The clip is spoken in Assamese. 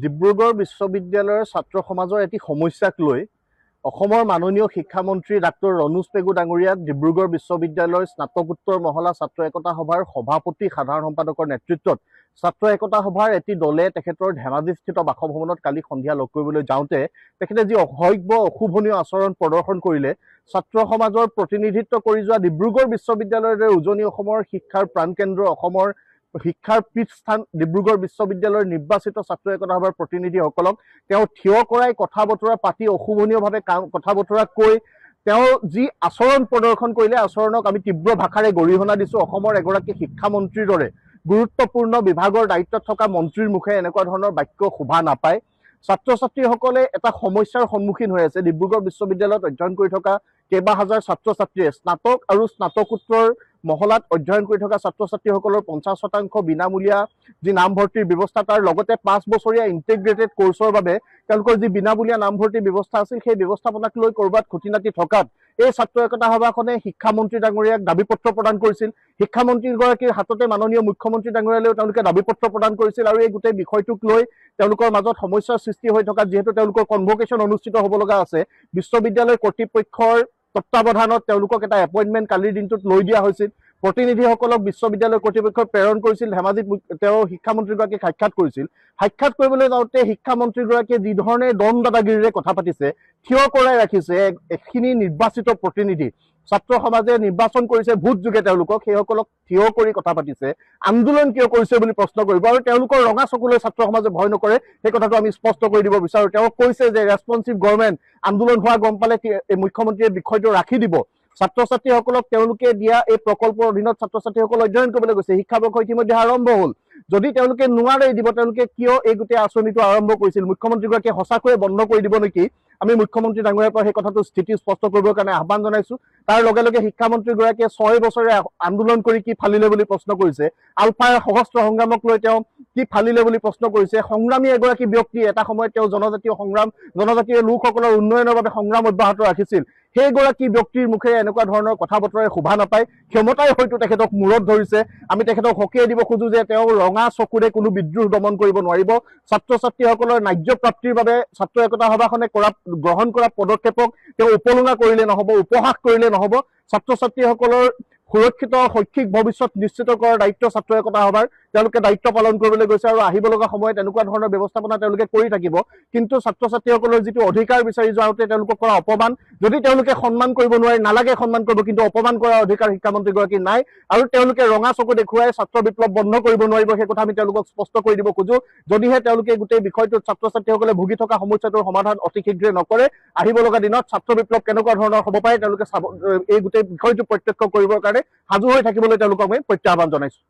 ডিব্ৰুগড় বিশ্ববিদ্যালয়ৰ ছাত্ৰ সমাজৰ এটি সমস্যাক লৈ অসমৰ মাননীয় শিক্ষামন্ত্ৰী ডাক্তৰ ৰণোজ পেগু ডাঙৰীয়াক ডিব্ৰুগড় বিশ্ববিদ্যালয়ৰ স্নাতকোত্তৰ মহলা ছাত্ৰ একতা সভাৰ সভাপতি সাধাৰণ সম্পাদকৰ নেতৃত্বত ছাত্ৰ একতা সভাৰ এটি দলে তেখেতৰ ধেমাজিস্থিত বাসভৱনত কালি সন্ধিয়া লগ কৰিবলৈ যাওঁতে তেখেতে যি অসভ্য অশোভনীয় আচৰণ প্ৰদৰ্শন কৰিলে ছাত্ৰ সমাজৰ প্ৰতিনিধিত্ব কৰি যোৱা ডিব্ৰুগড় বিশ্ববিদ্যালয়ৰ দৰে উজনি অসমৰ শিক্ষাৰ প্ৰাণকেন্দ্ৰ অসমৰ শিক্ষাৰ পীঠস্থান ডিব্ৰুগড় বিশ্ববিদ্যালয়ৰ নিৰ্বাচিত ছাত্ৰ একতা সভাৰ প্ৰতিনিধিসকলক তেওঁ থিয় কৰাই কথা বতৰা পাতি অশোভনীয়ভাৱে কথা বতৰা কৈ তেওঁ যি আচৰণ প্ৰদৰ্শন কৰিলে আচৰণক আমি তীব্ৰ ভাষাৰে গৰিহণা দিছোঁ। অসমৰ এগৰাকী শিক্ষামন্ত্ৰীৰ দৰে গুৰুত্বপূৰ্ণ বিভাগৰ দায়িত্বত থকা মন্ত্ৰীৰ মুখে এনেকুৱা ধৰণৰ বাক্য শোভা নাপায়। ছাত্ৰ ছাত্ৰীসকলে এটা সমস্যাৰ সন্মুখীন হৈ আছে। ডিব্ৰুগড় বিশ্ববিদ্যালয়ত অধ্যয়ন কৰি থকা কেইবা হাজাৰ ছাত্ৰ ছাত্ৰীয়ে স্নাতক আৰু স্নাতকোত্তৰ মহলাত অধ্যয়ন কৰি থকা ছাত্ৰ ছাত্ৰীসকলৰ 50% বিনামূলীয়া যি নামভৰ্তিৰ ব্যৱস্থা তাৰ লগতে 5 বছৰীয়া ইণ্টিগ্ৰেটেড কোৰ্চৰ বাবে তেওঁলোকৰ যি বিনামূলীয়া নামভৰ্তিৰ ব্যৱস্থা আছিল সেই ব্যৱস্থাপনাক লৈ ক'ৰবাত খুঁটিনাটি থকাত এই ছাত্ৰ একতা সভাখনে শিক্ষামন্ত্ৰী ডাঙৰীয়াক দাবী পত্ৰ প্ৰদান কৰিছিল। শিক্ষামন্ত্ৰীগৰাকীৰ হাততে মাননীয় মুখ্যমন্ত্ৰী ডাঙৰীয়ালৈও তেওঁলোকে দাবী পত্ৰ প্ৰদান কৰিছিল আৰু এই গোটেই বিষয়টোক লৈ তেওঁলোকৰ মাজত সমস্যাৰ সৃষ্টি হৈ থকা যিহেতু তেওঁলোকৰ কনভকেশ্যন অনুষ্ঠিত হ'ব লগা আছে বিশ্ববিদ্যালয় কৰ্তৃপক্ষৰ তত্ত্বাৱধানত তেওঁলোকক এটা এপইণ্টমেণ্ট কালিৰ দিনটোত লৈ দিয়া হৈছিল। প্ৰতিনিধিসকলক বিশ্ববিদ্যালয় কৰ্তৃপক্ষই প্ৰেৰণ কৰিছিল। ধেমাজিত তেওঁ শিক্ষামন্ত্ৰীগৰাকীক সাক্ষাৎ কৰিছিল। সাক্ষাৎ কৰিবলৈ যাওঁতে শিক্ষামন্ত্ৰীগৰাকীয়ে যি ধৰণে দম দাদাগিৰিৰে কথা পাতিছে থিয় কৰাই ৰাখিছে এখিনি নিৰ্বাচিত প্ৰতিনিধি ছাত্ৰ সমাজে নিৰ্বাচন কৰিছে ভোট যোগে তেওঁলোকক সেইসকলক থিয় কৰি কথা পাতিছে আন্দোলন কিয় কৰিছে বুলি প্ৰশ্ন কৰিব আৰু তেওঁলোকৰ ৰঙা চকুলৈ ছাত্ৰ সমাজে ভয় নকৰে সেই কথাটো আমি স্পষ্ট কৰি দিব বিচাৰোঁ। তেওঁ কৈছে যে ৰেছপন্সিভ গভৰ্ণমেণ্ট আন্দোলন হোৱা গম পালে মুখ্যমন্ত্ৰীয়ে বিষয়টো ৰাখি দিব। ছাত্ৰ ছাত্ৰীসকলক তেওঁলোকে দিয়া এই প্ৰকল্পৰ অধীনত ছাত্ৰ ছাত্ৰীসকল অধ্যয়ন কৰিবলৈ গৈছে। শিক্ষাবৰ্ষ ইতিমধ্যে আৰম্ভ হ'ল। যদি তেওঁলোকে নোৱাৰে দিব তেওঁলোকে কিয় এই গোটেই আঁচনিটো আৰম্ভ কৰিছিল মুখ্যমন্ত্ৰীগৰাকীয়ে সঁচাকৈয়ে বন্ধ কৰি দিব নেকি? আমি মুখ্যমন্ত্ৰী ডাঙৰীয়াৰ পৰা সেই কথাটো স্থিতি স্পষ্ট কৰিবৰ কাৰণে আহ্বান জনাইছোঁ। তাৰ লগে লগে শিক্ষামন্ত্ৰীগৰাকীয়ে 6 বছৰে আন্দোলন কৰি কি ফালিলে বুলি প্ৰশ্ন কৰিছে। আলফাৰ সহস্ৰ সংগ্ৰামক লৈ তেওঁ কি ফালিলে বুলি প্ৰশ্ন কৰিছে। সংগ্ৰামী এগৰাকী ব্যক্তি এটা সময়ত তেওঁ জনজাতীয় লোকসকলৰ উন্নয়নৰ বাবে সংগ্ৰাম অব্যাহত ৰাখিছিল। সেইগৰাকী ব্যক্তিৰ মুখেৰে এনেকুৱা ধৰণৰ কথা বতৰাই শোভা নাপায়। ক্ষমতাই হয়তো তেখেতক মূৰত ধৰিছে। আমি তেখেতক সকীয়াই দিব খোজোঁ যে তেওঁ ৰঙা চকুৰে কোনো বিদ্ৰোহ দমন কৰিব নোৱাৰিব। ছাত্ৰ ছাত্ৰীসকলৰ ন্যায্য প্ৰাপ্তিৰ বাবে ছাত্ৰ একতা সভাখনে গ্ৰহণ কৰা পদক্ষেপক তেওঁ উপলুঙা কৰিলে নহ'ব, উপহাস কৰিলে নহ'ব। ছাত্ৰ ছাত্ৰীসকলৰ সুৰক্ষিত শৈক্ষিক ভৱিষ্যত নিশ্চিত কৰাৰ দায়িত্ব ছাত্ৰ একতা সভাৰ। তেওঁলোকে দায়িত্ব পালন কৰিবলৈ গৈছে আৰু আহিব লগা সময়ত এনেকুৱা ধৰণৰ ব্যৱস্থাপনা তেওঁলোকে কৰি থাকিব। কিন্তু ছাত্ৰ ছাত্ৰীসকলৰ যিটো অধিকাৰ বিচাৰি যাওঁতে তেওঁলোকক কৰা অপমান যদি তেওঁলোকে সন্মান কৰিব নোৱাৰে নালাগে সন্মান কৰিব, কিন্তু অপমান কৰাৰ অধিকাৰ শিক্ষামন্ত্ৰীগৰাকী নাই আৰু তেওঁলোকে ৰঙা চকু দেখুৱাই ছাত্ৰ বিপ্লৱ বন্ধ কৰিব নোৱাৰিব। সেই কথা আমি তেওঁলোকক স্পষ্ট কৰি দিব খোজোঁ। যদিহে তেওঁলোকে গোটেই বিষয়টোত ছাত্ৰ ছাত্ৰীসকলে ভুগি থকা সমস্যাটোৰ সমাধান অতি শীঘ্ৰে নকৰে আহিব লগা দিনত ছাত্ৰ বিপ্লৱ কেনেকুৱা ধৰণৰ হ'ব পাৰে তেওঁলোকে এই গোটেই বিষয়টো প্ৰত্যক্ষ কৰিবৰ কাৰণে সাজু হৈ থাকিবলৈ তেওঁলোকক আমি প্ৰত্যাহ্বান জনাইছোঁ।